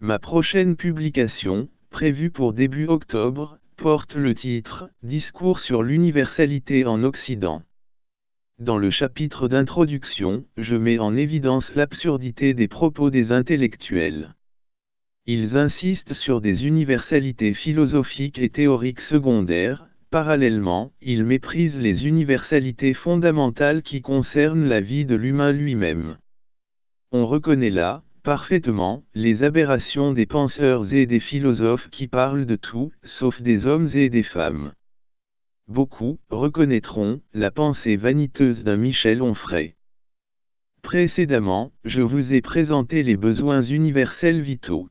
Ma prochaine publication, prévue pour début octobre, porte le titre « Discours sur l'universalité en Occident ». Dans le chapitre d'introduction, je mets en évidence l'absurdité des propos des intellectuels. Ils insistent sur des universalités philosophiques et théoriques secondaires. Parallèlement, ils méprisent les universalités fondamentales qui concernent la vie de l'humain lui-même. On reconnaît là, parfaitement, les aberrations des penseurs et des philosophes qui parlent de tout, sauf des hommes et des femmes. Beaucoup reconnaîtront la pensée vaniteuse d'un Michel Onfray. Précédemment, je vous ai présenté les besoins universels vitaux.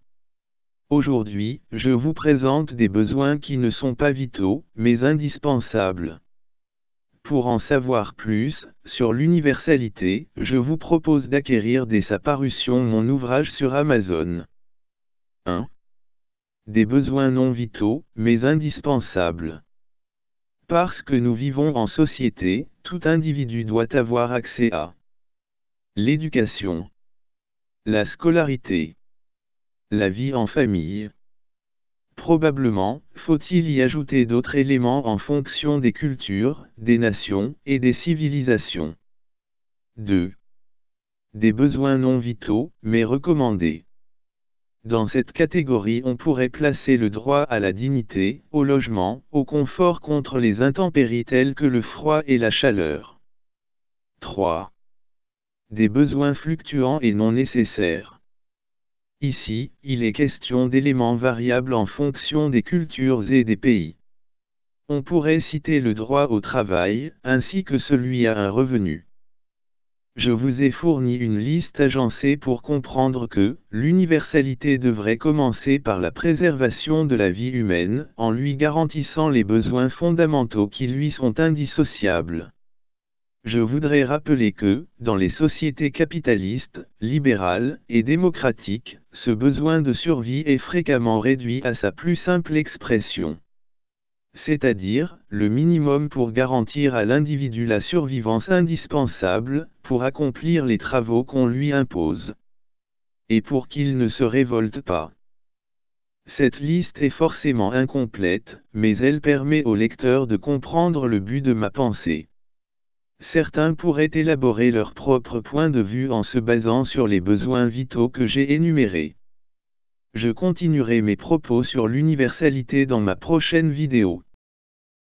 Aujourd'hui, je vous présente des besoins qui ne sont pas vitaux, mais indispensables. Pour en savoir plus sur l'universalité, je vous propose d'acquérir dès sa parution mon ouvrage sur Amazon. 1. Des besoins non vitaux, mais indispensables. Parce que nous vivons en société, tout individu doit avoir accès à l'éducation, la scolarité, la vie en famille. Probablement, faut-il y ajouter d'autres éléments en fonction des cultures, des nations et des civilisations. 2. Des besoins non vitaux, mais recommandés. Dans cette catégorie on pourrait placer le droit à la dignité, au logement, au confort contre les intempéries telles que le froid et la chaleur. 3. Des besoins fluctuants et non nécessaires. Ici, il est question d'éléments variables en fonction des cultures et des pays. On pourrait citer le droit au travail, ainsi que celui à un revenu. Je vous ai fourni une liste agencée pour comprendre que l'universalité devrait commencer par la préservation de la vie humaine, en lui garantissant les besoins fondamentaux qui lui sont indissociables. Je voudrais rappeler que, dans les sociétés capitalistes, libérales et démocratiques, ce besoin de survie est fréquemment réduit à sa plus simple expression. C'est-à-dire, le minimum pour garantir à l'individu la survivance indispensable, pour accomplir les travaux qu'on lui impose. Et pour qu'il ne se révolte pas. Cette liste est forcément incomplète, mais elle permet au lecteur de comprendre le but de ma pensée. Certains pourraient élaborer leur propre point de vue en se basant sur les besoins vitaux que j'ai énumérés. Je continuerai mes propos sur l'universalité dans ma prochaine vidéo.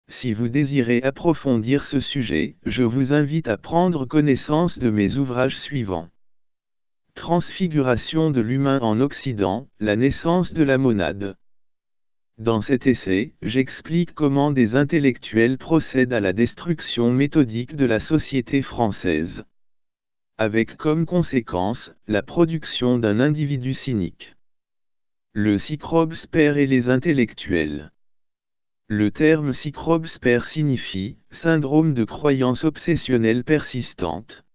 Si vous désirez approfondir ce sujet, je vous invite à prendre connaissance de mes ouvrages suivants. Transfiguration de l'humain en Occident, la naissance de la monade. Dans cet essai, j'explique comment des intellectuels procèdent à la destruction méthodique de la société française. Avec comme conséquence, la production d'un individu cynique. Le psychrobspère et les intellectuels. Le terme psychrobspère signifie « syndrome de croyance obsessionnelle persistante ».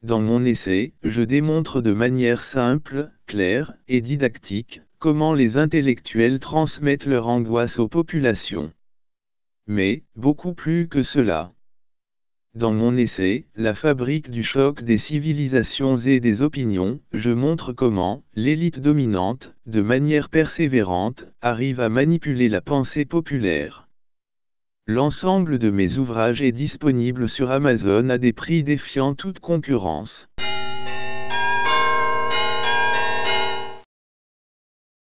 Dans mon essai, je démontre de manière simple, claire et didactique, comment les intellectuels transmettent leur angoisse aux populations. Mais, beaucoup plus que cela. Dans mon essai, La fabrique du choc des civilisations et des opinions, je montre comment l'élite dominante, de manière persévérante, arrive à manipuler la pensée populaire. L'ensemble de mes ouvrages est disponible sur Amazon à des prix défiant toute concurrence.